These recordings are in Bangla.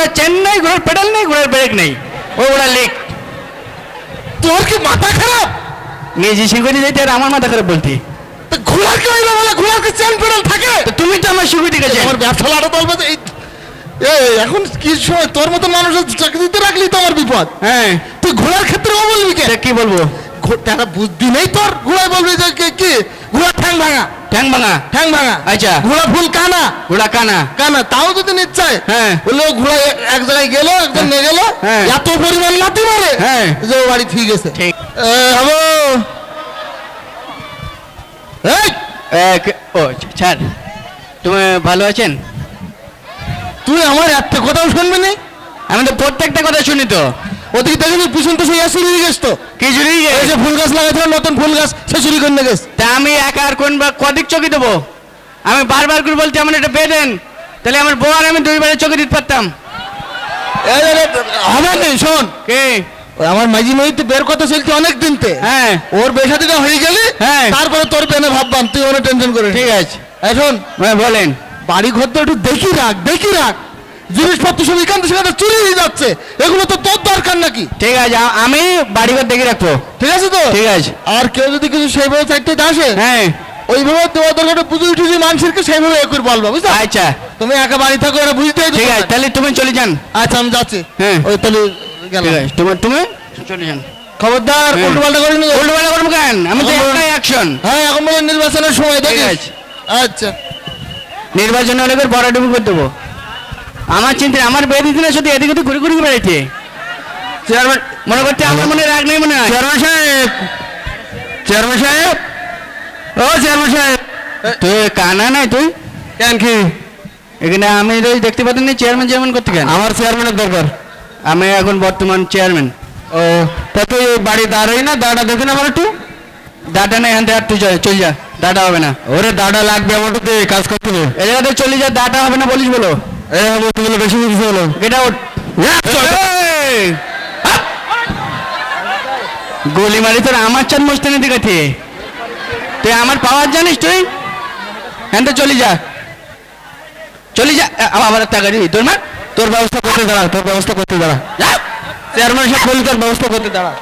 ঘোড়ার চেন নেই, ঘোড়ার পেডাল নেই, ঘোড়ার ব্রেক নেই, ও ঘোড়া লিক। তোর কি মাথা খারাপ? নিজে শিখে যেতে আর আমার মাথা খারাপ বলতি? তো ঘোড়ার কি হইলো বলে? ঘোড়ার কি চেন পেডাল থাকে? তো তুমি তো আমার শিখে গেছে। আমার ব্যবসা লাড়া বলবে এই এখন কি সময় তোর মতো মানুষের চাকরিতে রাখলি তো আমার বিপদ। হ্যাঁ, তুই ঘোড়ার ক্ষেত্রে ও বলবি কে? কি বলবো? একটা বুদ্ধি নেই তোর? ঘোড়ায় বলবি যে কি ঘোড়া ঠ্যাং ভাঙা, ঠ্যাং ভাঙা, ঠ্যাং ভাঙা। আচ্ছা, ঘোড়া ফুল কানা, ঘোড়া কানা, কানা তাও যদি নিশ্চয়। হ্যাঁ, বললো ঘোড়া এক জায়গায় গেল, একজন নিয়ে গেল, এত পরিমাণ লাথি মারে হ্যাঁ যে ও বাড়ি ঠিক আছে। ঠিক। হবো ও স্যার, তুমি ভালো আছেন? তুই আমার একটা কথাও শুনবি না? আমি তো প্রত্যেকটা কথা শুনি তো। ওদিকে দেখেনি পিছন তো সেই চুরি গেছ তো। কি চুরি এই যে ফুল গাছ লাগাইছিল, নতুন ফুল গাছ, সে চুরি করে নিয়ে গেছে। তা আমি একা আর কোন কদিক চকি দেবো? আমি বারবার করে বলতে আমার এটা বেঁধে দেন, তাহলে আমার বউ আর আমি দুইবারে চকি দিতে পারতাম। হবে না, শোন কে? আমার মাঝি নদীতে বের কথা চলছে অনেক দিনতে। হ্যাঁ, ওর বেসাদিটা হয়ে গেলে হ্যাঁ তারপরে তোর পেনে ভাববাম, তুই ওরা টেনশন করে। ঠিক আছে, এখন বলেন। বাড়ি ঘর তো একটু দেখি রাখ, দেখি রাখ। জিনিসপত্র সব এখান থেকে সেখানে চুরি হয়ে যাচ্ছে, এগুলো তো তোর দরকার নাকি? ঠিক আছে, আমি বাড়িঘর দেখে রাখবো। ঠিক আছে তো? ঠিক আছে। আর কেউ যদি কিছু সেইভাবে চাইতে আসে, হ্যাঁ ওইভাবে দেওয়া দরকার, পুজো টুজি মানুষকে সেইভাবে এ করে বলবো, বুঝছো? আচ্ছা, তুমি একা বাড়ি থাকো, এটা বুঝতে। ঠিক আছে, তাহলে তুমি চলে যান। আচ্ছা আমি যাচ্ছি। হ্যাঁ, ওই তাহলে গেলাম। ঠিক আছে, তুমি চলে যান। খবরদার উল্টো পাল্টা করি না। উল্টো পাল্টা করবো কেন? আমি তো একটাই অ্যাকশন। হ্যাঁ, এখন বলে নির্বাচনের সময়, ঠিক দেখিস। আছে, আচ্ছা, নির্বাচনে হলে বড়াডুবি করে দেবো। আমার চিন্তা, আমার বেয়ে দিতে না, শুধু এদিকে তো ঘুরে ঘুরে বেড়াইছে। চেয়ারম্যান মনে করতে আমার মনে রাগ নেই মনে হয়। চেয়ারম্যান সাহেব, চেয়ারম্যান সাহেব, ও চেয়ারম্যান সাহেব, তুই কানা নাই তুই? কেন কি এখানে আমি দেখতে পাচ্ছি না? চেয়ারম্যান করতে কেন? আমার চেয়ারম্যানের দরকার। আমি এখন বর্তমান চেয়ারম্যান। ও, তা তুই বাড়ি দাঁড়াই না? দাঁড়া দেখুন আমার একটু। দাঁড়া নেই, এখান থেকে তুই চল যা, দাঁড়া হবে না। ওরে দাঁড়া লাগবে, আমার তো কাজ করতে হবে। এই জায়গাতে চলে যা, দাঁড়া হবে না বলিস বলো। বেশি কিছু হলো, গেট আউট। গলি মারি তোর আমার চান মস্তানি দিকে তুই আমার পাওয়ার জানিস তুই? হ্যাঁ, চলে যা, চলে যা। আবার টাকা দিবি তোর মা? তোর ব্যবস্থা করতে দাঁড়া, তোর ব্যবস্থা করতে দাঁড়া। চেয়ারম্যান সাহেব বলি, তোর ব্যবস্থা করতে দাঁড়া।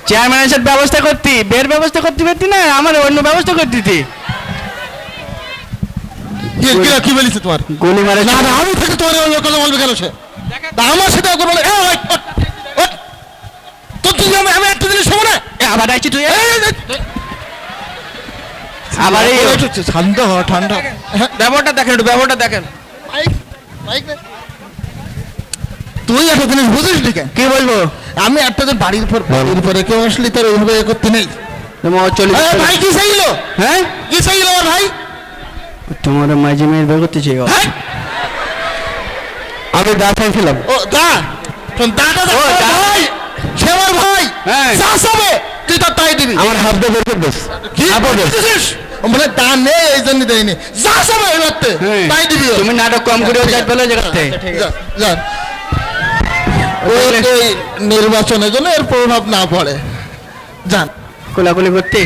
চেয়ারম্যানের সাথে ব্যবস্থা করতি, বের ব্যবস্থা করতে পারতি না? আমার অন্য ব্যবস্থা করতে দিতি। কি বলিস তোমার? গুলি মারে না না, আমি থেকে তোমার কথা বলবে কেন? সে আমার সাথে বলে তোর তুই আমি একটা জিনিস শোনো না। আবার আইছি তুই, আবার ঠান্ডা হ, ঠান্ডা। ব্যবহারটা দেখেন, একটু ব্যবহারটা দেখেন। তুই একটা জিনিস বুঝিস নি? কি বলবো? আমি একটা যে বাড়ির পরে কেউ আসলে তোর ওইভাবে এ করতে নেই। ভাই কি চাইলো? হ্যাঁ, কি চাইলো আমার ভাই? তোমার মাঝে মেয়ের বের করতে চাই। আমি দা চাইছিলাম। ও দা, দাদা ভাই, সে আমার ভাই। হ্যাঁ, যা সবে তুই তার তাই দিবি। আমার হাফ দে বের করবে। কি বলছিস? মানে দা নেই, এই জন্য দেয়নি। যা সবে এবারতে তাই দিবি। তুমি নাটক কম করে যাই বলে জায়গাতে যা, ওই নির্বাচনের জন্য এর প্রভাব না পড়ে। যান কোলাকুলি করতে।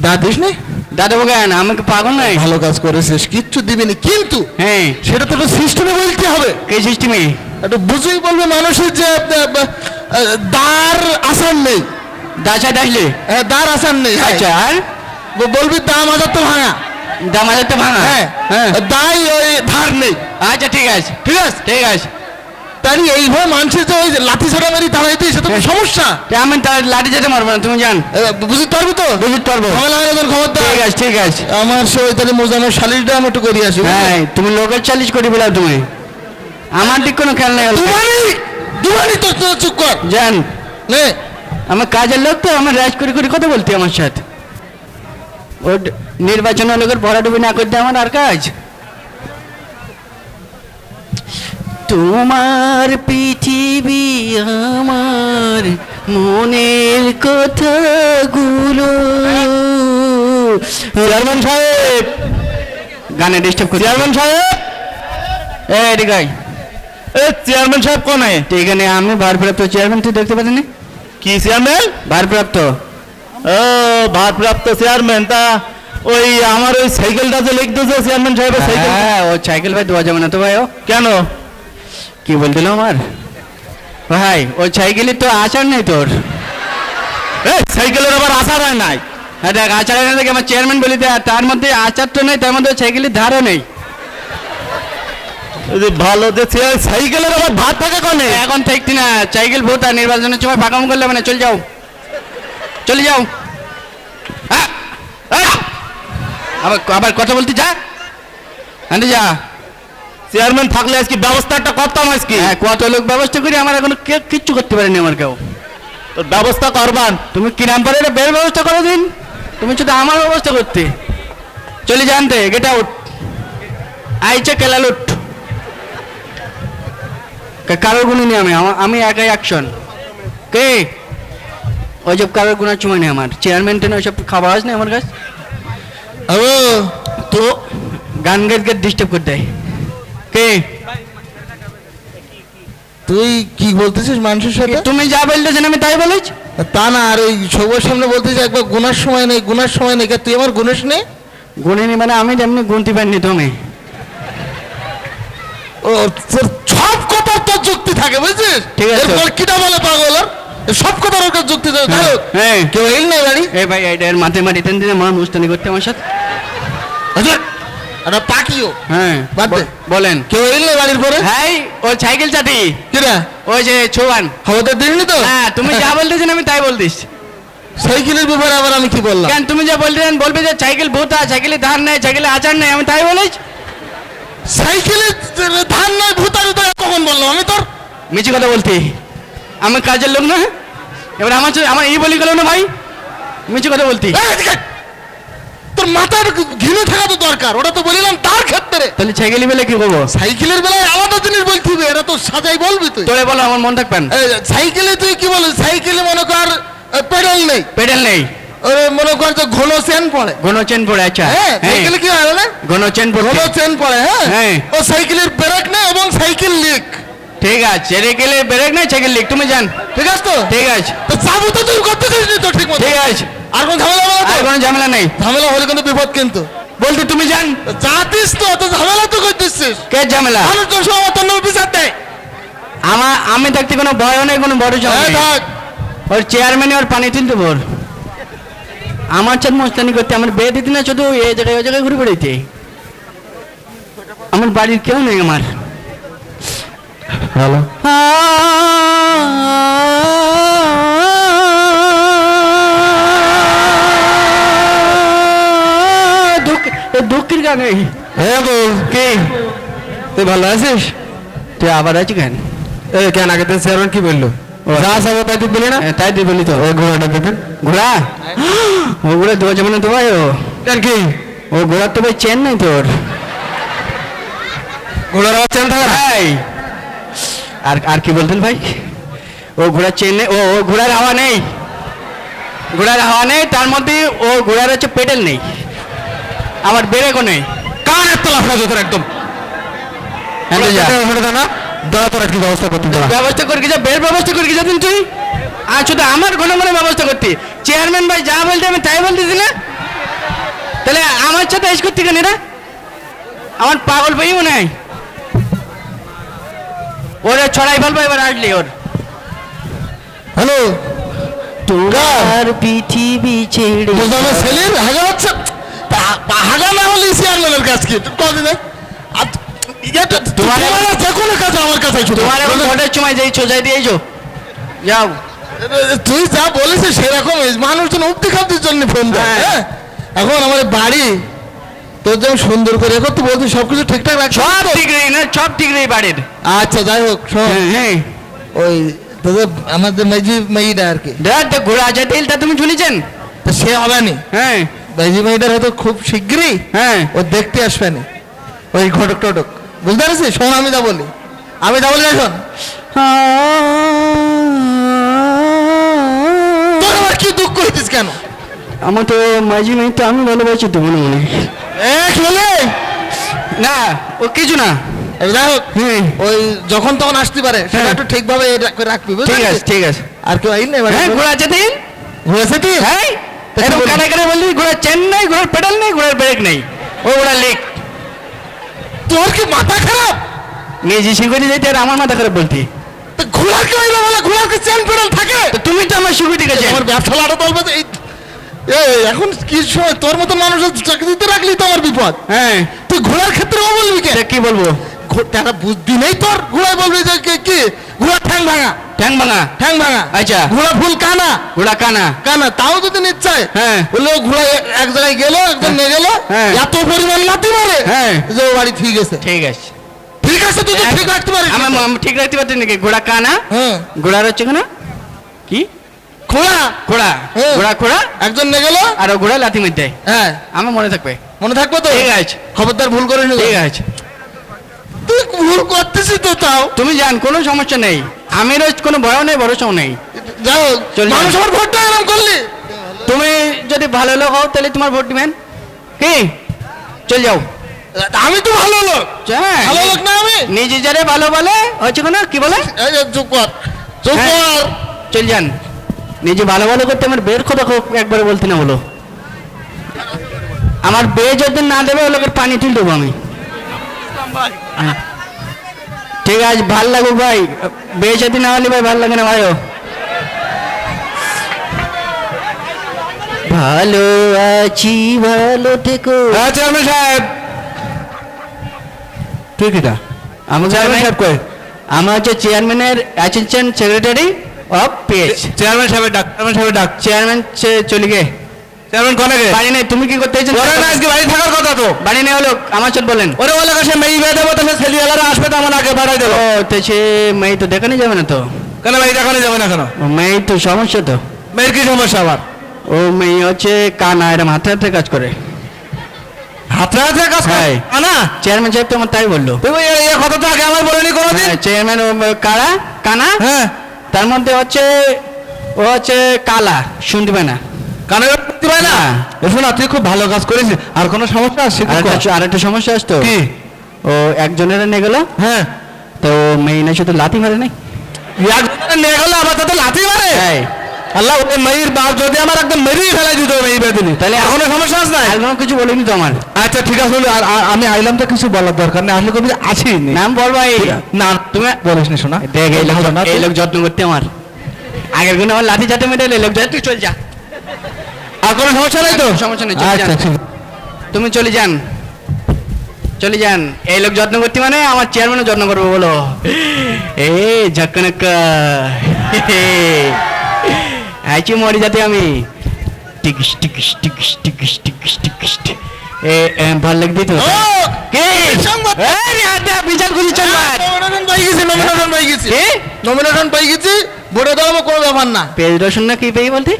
দা দিস নি? দাদা কেন? আমাকে পাগল নাই? ভালো কাজ করেছিস, কিচ্ছু দিবিনি, কিন্তু হ্যাঁ, সেটা তো সিস্টেমে বলতে হবে। কে সিস্টেমে? একটু বুঝেই বলবে মানুষের যে দার আসান নেই। দাঁচা আসলে দার আসান নেই। আচ্ছা, আর বলবি দাম হাজার তো ভাঙা, দাম হাজার তো ভাঙা। হ্যাঁ হ্যাঁ, দাই ওই ধার নেই। আচ্ছা ঠিক আছে, ঠিক আছে, ঠিক আছে। তাই এইভাবে মানুষের যে ওই লাঠি ছাড়া মেরি দাঁড়াই দিই, সেটা তো সমস্যা। আমি তার লাঠি যেতে মারবো না, তুমি জান। বুঝতে পারবি তো? বুঝতে পারবো। খবর দাও। ঠিক আছে, ঠিক আছে। আমার সে ওই তাহলে মোজামের শালিশটা আমি একটু করিয়ে আসি। হ্যাঁ, তুমি লোকের চালিশ করি বলে তুমি আমার দিক কোনো খেয়াল নেই। দুবানি তো চুপ কর জান। নে, আমার কাজের লোক তো, আমার রাজ করে করে কথা বলতে আমার সাথে। ও নির্বাচনের লোকের ভরাডুবি না করতে আমার আর কাজ। তোমার পৃথিবী আমার মনের কথাগুলো। চেয়ারম্যান সাহেব, গানে ডিস্টার্ব করছি। চেয়ারম্যান সাহেব, এদিকে আয়। চেয়ারম্যান সাহেব কোন? এখানে আমি ভারপ্রাপ্ত চেয়ারম্যান, তুই দেখতে পাচ্ছিস? কি চেয়ারম্যান? ভারপ্রাপ্ত। ও, ভারপ্রাপ্ত চেয়ারম্যান। তা ওই আমার ওই সাইকেলটা যে লিখতে যে চেয়ারম্যান সাহেবের সাইকেল, হ্যাঁ ও সাইকেল ভাই দেওয়া যাবে না তো ভাই। ও কেন? কি বলছিল আমার ভাই, ওই সাইকেলের তো আচার নেই তোর। এই সাইকেলের আবার আশা হয় নাই। হ্যাঁ দেখ, আচার না দেখে আমার চেয়ারম্যান বলি দেয়, তার মধ্যে আচার তো নেই, তার মধ্যে ওই সাইকেলের ধারও নেই। এই যে ভালো যে সাইকেলের আবার ভাত থাকে কনে? এখন থাকতি না, সাইকেল ভোট আর নির্বাচনের সময় ফাঁকাম করলে মানে চলে যাও, চলে যাও। হ্যাঁ, হ্যাঁ। আবার আবার কথা বলতে যা, হ্যাঁ যা। চেয়ারম্যান থাকলে আজকে ব্যবস্থা একটা করতাম আজকে। হ্যাঁ, কত লোক ব্যবস্থা করি, আমার এখন কিচ্ছু করতে পারেনি আমার কেউ। তোর ব্যবস্থা করবান। তুমি কি নাম পারে বের ব্যবস্থা করো দিন, তুমি শুধু আমার ব্যবস্থা করতে। চলে জানতে গেট আউট, আইছে কেলালুট। কারোর গুণ নেই, আমি একাই অ্যাকশন। কে ওইসব কারোর গুণার সময় নেই আমার। চেয়ারম্যান টেন ওইসব খাবার আছে না আমার কাছে। ও তো গান গাইতে গাইতে ডিস্টার্ব করে দেয়। কে তুই কি বলতেছিস মানুষের সাথে? তুমি যা বলতেছেন আমি তাই বলেছি। তা না, আর ওই সবার সামনে বলতেছিস একবার গুনার সময় নেই, গুনার সময় নেই। তুই আমার গুনিস নেই? গুণিনি মানে আমি যেমনি গুনতে পারিনি তুমি। ও তোর সব কথা তোর যুক্তি থাকে বুঝছিস? ঠিক আছে। এরপর কিটা বলে পাগল ওর? সব কথার ওর কাছে যুক্তি থাকে। হ্যাঁ, হ্যাঁ। কেউ এল নাই বাড়ি? এই ভাই এটার মাঠে মাটি টেন দিনে মানুষ মুস্তানি করতে আমার সাথে। একটা পাকিও। হ্যাঁ বাদ দে। বলেন। কেউ এল নাই বাড়ির পরে? হ্যাঁ ওই সাইকেল চাটি, কিরা ওই যে ছোয়ান। খবরদার দিসনি তো? হ্যাঁ তুমি যা বলতেছেন আমি তাই বলতিস। সাইকেলের ব্যাপারে আবার আমি কি বললাম? কেন তুমি যা বলতেছেন বলবে যে সাইকেল ভূতা, সাইকেলে ধান নেই, সাইকেলে আচার নেই, আমি তাই বলেছি। সাইকেলের ধান নয় ভূতারি তো কখন বললাম আমি তোর? মিছি কথা বলতে, আমি কাজের লোক না। এবার আমার এই বলি গেল না ভাই, মিছি কথা বলতে। এই এদিকে। তোর মাথার ঘিনু থাকা তো দরকার, ওটা তো বলিলাম তার ক্ষেত্রে। তাহলে সাইকেল বেলে কি করবো? সাইকেলের বেলায় আলাদা জিনিস বলতে হবে, এটা তো সাজাই বলবি তুই। তোরে বলো আমার মন থাকবেন। এই সাইকেলে তুই কি বলিস? সাইকেলে মনে কর পেডাল নেই, পেডেল নেই, ওরে মনে কর যে ঘন চেন পড়ে। ঘন চেন পড়ে। আচ্ছা হ্যাঁ সাইকেলে কি হয় না? ঘন চেন পড়ে। ঘন চেন পড়ে। হ্যাঁ হ্যাঁ। ও সাইকেলের ব্রেক নেই এবং সাইকেল লিক। ঠিক আছে, সাইকেলে ব্রেক নাই, সাইকেল লিক, তুমি জান। ঠিক আছে তো? ঠিক আছে, তো চাবু তো তুই করতে দিসনি তো ঠিক মতো। ঠিক আছে, আর কোন ঝামেলা হবে না তো? আর কোনো ঝামেলা নেই। ঝামেলা হলে কিন্তু বিপদ কিন্তু। বলতে তুমি জান। জাতিস তো অত ঝামেলা তো করতেছিস। কে ঝামেলা? মানুষজন সব অত নবী বিচার দেয়। আমি থাকতে কোনো ভয় নেই, কোনো বড় এই ঝামেলা নেই। থাক। ওর চেয়ারম্যানে ওর পানি তুলতে বল। আমার সাথে মস্তানি করতে, আমার বিয়ে দিতে না, শুধু এই জায়গায় ওই জায়গায় ঘুরে বেড়াইতে। আমার বাড়ির কেউ নেই আমার। হ্যালো, দুঃখের গানে। হ্যাঁ বল। কে তুই ভালো আছিস? তুই আবার আছিস কেন? এই কেন আগে তো চেয়ারম্যান কি বললো? যা যাবো তাই তুই বলি না? তাই তুই বলি তো। ওই ঘোড়াটা দেবেন। ঘোড়া ও ঘোড়া দেওয়া যাবে না তো ভাই। ও কেন কি? ও ঘোড়ার তো ভাই চেন নাই তোর। ঘোড়ার আবার চেন থাকে না? ভাই আর আর কি বলতেন ভাই? ও ঘোড়ার চেন নেই, ও ঘোড়ার হাওয়া নেই, ঘোড়ার হাওয়া নেই, তার মধ্যে ও ঘোড়ার হচ্ছে পেডেল নেই, আমার ব্রেকও নেই। কার এত লাফড়া তোর একদম? হ্যাঁ যা না দাঁড়া, তোর একটু ব্যবস্থা করতে দাঁড়া। ব্যবস্থা করে যা, বের ব্যবস্থা করে যাতেন তুই। আর শুধু আমার ঘন ঘন ব্যবস্থা করতে। চেয়ারম্যান ভাই যা বলতে আমি তাই বলতেছি না, তাহলে আমার সাথে এস করতে কেন এরা? আমার পাগল ভাই মনে হয়। ওরে ছড়াই ফেলবো এবার আসলি ওর। হ্যালো তোমার পৃথিবী ছেড়ে আমার ছেলের হাগা হচ্ছে। হাগা না হলে চেয়ারম্যানের কাজ কি কদিন? তোমার যে কোনো কাজ আমার কাছে তোমার এখন ভোটের সময় যেই সোজাই দিয়েছো, যাও। তুই যা বলেছিস সেরকম মানুষজন উক্তি খাদ্যের জন্য ফোন দেয়। হ্যাঁ। হ্যাঁ? এখন আমাদের বাড়ি তোর যেমন সুন্দর করে এখন তুই বলছিস সবকিছু ঠিকঠাক রাখ। সব ঠিক নেই না, সব ঠিক নেই বাড়ির। আচ্ছা যাই হোক শোন, হ্যাঁ ওই তোদের আমাদের মেজি মেয়েটা আর কি, দেখ ঘোড়া আছে তেলটা তুমি শুনেছেন? তো সে হবে নি। হ্যাঁ মেজি মেয়েটার হয়তো খুব শীঘ্রই হ্যাঁ ও দেখতে আসবে না, ওই ঘটক টটক। বুঝতে পারছিস? শোন আমি যা বলি শোন। তোর আবার কি দুঃখ হইতিস কেন? আমার তো মাঝি মেয়ে তো আমি ভালোবাসি তো মনে মনে। বলে না ও কিছু না। যাই হোক হ্যাঁ ওই যখন তখন আসতে পারে সেটা একটু ঠিকভাবে রাখবি। বুঝলি? ঠিক আছে ঠিক আছে। আর কেউ আইন না এবার? হ্যাঁ ঘোড়া আছে তেল ঘুরেছে তুই? হ্যাঁ এরকম কাটা কাটা বললি ঘোড়ার চেন নেই, ঘোড়ার পেডাল নেই, ঘোড়ার ব্রেক নেই, ও ঘোড়ার লিক। তোর কি মাথা খারাপ? নিজে শিখে যেতে আর আমার মাথা খারাপ বলতি। তো ঘোড়ার কি হইলো বলে? ঘোড়ার কি চেন পেডাল থাকে? তো তুমি তো আমার সুবিধা গেছে। আমার ব্যবসা লাড়া বলবে এই এখন কি সময় তোর মতো মানুষের চাকরিতে রাখলি তো আমার বিপদ। হ্যাঁ, তুই ঘোড়ার ক্ষেত্রে ও বলবি কে? কি বলবো? একটা বুদ্ধি নেই তোর? ঘোড়ায় বলবি যে কি ঘোড়া ঠ্যাং ভাঙা, ঠ্যাং ভাঙা। ঠ্যাং ভাঙা। আচ্ছা। ঘোড়া ফুল কানা, ঘোড়া কানা। কানা তাও যদি নিশ্চয় হ্যাঁ। বললে ও ঘোড়া এক জায়গায় গেল, একজন নিয়ে গেল, হ্যাঁ। এত পরিমাণ লাথি মারে হ্যাঁ। যে ও বাড়ি ঠিক আছে। ঠিক আছে, ঠিক আছে, তুই তো ঠিক রাখতে পারিস। আমি ঠিক রাখতে পারছি নাকি? ঘোড়া কানা, হ্যাঁ। ঘোড়ার হচ্ছে কেন কি ঘোড়া ঘোড়া, হ্যাঁ। ঘোড়া খোড়া, একজন নিয়ে গেল, আর ও ঘোড়া লাথি মারতে। হ্যাঁ আমার মনে থাকবে। মনে থাকবে তো? ঠিক আছে। খবরদার ভুল করে নি। ঠিক আছে, তুই ভুল করতেছিস তো তাও। তুমি জান, কোনো সমস্যা নেই। আমি কোনো ভয় নেই, ভরসাও নেই। যাও, চল যাও। মানুষ আমার ভোটটা এরকম করলি। তুমি যদি ভালো লোক হও তাহলে তোমার ভোট দিবেন কি? চল যাও। আমি তো ভালো লোক। হ্যাঁ। ভালো লোক না আমি? নিজে যারে ভালো বলে হচ্ছে কেন কি বলে? এই যে চুপ কর, চুপ হ্যাঁ। কর। চল যান। নিজে ভালো ভালো করতে আমার বের কথা একবারে বলতে না বলো। আমার বে যদি না দেবে ও লোকের পানি তুলে দেবো আমি। হ্যাঁ। ঠিক আছে, ভাল লাগুক ভাই। বে যদি না হলে ভাই ভাল লাগে না ভাইও। ভালো আছি, ভালো থেকো। চেয়ারম্যান সাহেব, ঠিক এটা আমার চেয়ারম্যান সাহেব কই? আমার হচ্ছে চেয়ারম্যানের assistant secretary of pH. Chairman সাহেবের ডাক, চেয়ারম্যান সাহেবের ডাক। চেয়ারম্যান চলে গে। চেয়ারম্যান কোনে গে? বাড়ি নেই। তুমি কি করতে চাইছো? ওরে না, আজকে বাড়ি থাকার কথা তো। বাড়ি নেই হলো আমার চোট বলেন। ওরে বলে কাছে মেয়ে বিয়ে দেবো, তাহলে ছেলেওয়ালারা আসবে তো আমার আগে পাঠাই দেবো। ও তো সে মেয়ে তো দেখানো যাবে না তো। কেন ভাই দেখানো যাবে না কেন? ও মেয়ে তো সমস্যা তো। মেয়ের কি সমস্যা আবার? ও মেয়ে হচ্ছে কানা, এরম হাতে হাতে কাজ করে। হাতে হাতে কাজ করে? হ্যাঁ। কানা? চেয়ারম্যান সাহেব তো আমার তাই বললো। তুমি এই কথা তো আগে আমার বলেনি কোনোদিন। হ্যাঁ, চেয়ারম্যান ও কারা কানা, হ্যাঁ। তার মধ্যে হচ্ছে ও হচ্ছে কালা, শুনতে পায় না। কানে করতে পারে না? না। শোনা, তুই খুব ভালো কাজ করেছিস। আর কোনো সমস্যা আছে? আর একটা সমস্যা আসতো। কি? ও একজনের নিয়ে গেল, হ্যাঁ। তো মেয়ে না শুধু লাথি মারে নাই। একজনের নিয়ে গেল, আবার তাতে লাথি মারে? হ্যাঁ। আল্লাহ, ওই মেয়ের বাপ যদি আমার একদম মেরেই ফেলাই দিত মেয়ে বেদিনী, তাহলে এখনো সমস্যা আছে না? আর কোনো কিছু বলিনি তো আমার। আচ্ছা ঠিক আছে, আমি আইলাম তো, কিছু বলার দরকার নেই। আসলে কবি আছি নাম বল ভাই। না, তুমি বলিস না। শোনা, দেখ এই লোক যত্ন করতে আমার আগের গুণ আমার লাঠি চাটে মেটে লোক যায়। তুই চল যা, আর কোনো সমস্যা নেই তো? সমস্যা নেই, চলে আচ্ছা যান। ঠিক। তুমি চলে যান, চলে যান। এই লোক যত্ন করতে মানে আমার চেয়ারম্যানও যত্ন করবো বলো। এ ঝক্কনক্কা আইছি মরি যাতে আমি। টিকিস টিকিস টিকিস টিকিস টিকিস টিকিস। ভাল লাগবে তো? কে সংবাদ? বিচার করি সংবাদ। নমিনেশন পাই গেছি, নমিনেশন পাই গেছি, কে? নমিনেশন পাই গেছি। ভোটে দাঁড়াবো কোনো ব্যাপার না। পেজ রসুন না কি পেয়ে বলতে?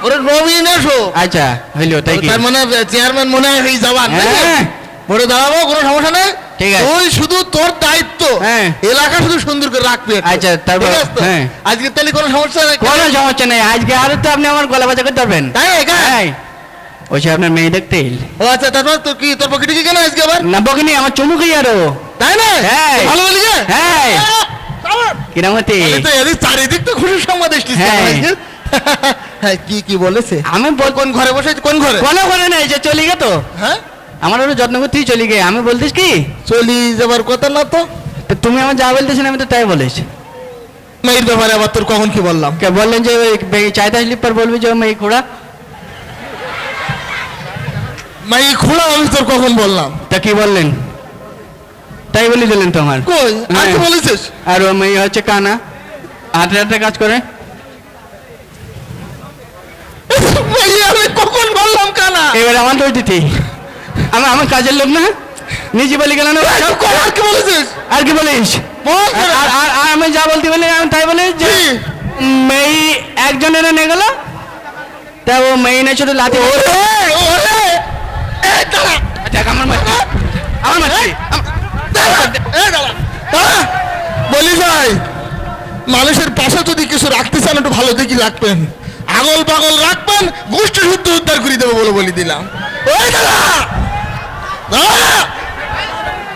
ওরে নমিনেশন। আচ্ছা হইলো তাই কি? তার মানে চেয়ারম্যান মনে হয় হয়ে যাবার। হ্যাঁ। ভোটে দাঁড়াবো কোনো সমস্যা নেই। ঠিক আছে। তুই শুধু তোর দায়িত্ব হ্যাঁ। এলাকা শুধু সুন্দর করে রাখবি একটু। আচ্ছা, তারপর? ঠিক আছে তো? হ্যাঁ। আজকে তাহলে কোনো সমস্যা নেই। কোনো সমস্যা নেই। আজকে আরো তো আপনি আমার গলা বাজা করতে পারবেন। তাই একা? হ্যাঁ। ওই সে আপনার মেয়ে দেখতে এল। ও আচ্ছা, তারপর তোর কি, তোর পকেটে কি কেন আজকে আবার? না বকিনি, আমার চুমুকই আরো। তাই না? হ্যাঁ। ভালো বলি যে? হ্যাঁ। কিরামতি? তাহলে তো এদিক চারিদিক তো খুশির সংবাদ এসেছিস হ্যাঁ। আজকে। হ্যাঁ, কি বলেছে? আমি কোন ঘরে বসে? কোন ঘরে? কোনো করে নাই, যে চলে গে তো। হ্যাঁ, আমার ওর যত্ন করতেই চলে গে। আমি বলতিস কি চলি যাবার কথা না তো। তো তুমি আমার যা বলতেছেন আমি তো তাই বলেছি। মেয়ের ব্যাপারে আবার তোর কখন কি বললাম? কে বললেন যে ওই চাইতা স্লিপার বলবি যে মেয়ে খোড়া? মেয়ে খোলা আমি তোর কখন বললাম? তা কি বললেন? তাই বলে দিলেন তো আমার। কই আর কি হ্যাঁ। বলেছিস? আর ও মেয়ে হচ্ছে কানা, হাতে হাতে কাজ করে। মেয়ে আমি কখন বললাম কানা? এবার আমার দোষ দিতে আমার কাজের লোক না, নিজে বলে গেল না। আর কি বলেছিস? আর কি বলিস? বল। আর আর আর আমি যা বলতে বলি আমি তাই বলি যে কি? মেয়ে একজনের নিয়ে গেল, তা ও মেয়ে না শুধু লাথি। ওরে, ওরে, এই দাঁড়া, দেখ আমার মারছি, আমার মারছি। দাঁড়া, এই দাঁড়া, দাঁড়া। বলি ভাই, মানুষের পাশে যদি কিছু রাখতে চান একটু ভালো দেখি রাখবেন। আগল পাগল রাখবেন, গোষ্ঠী শুদ্ধ উদ্ধার করে দেবো বলে বলি দিলাম। ওই দাঁড়া, দাঁড়া।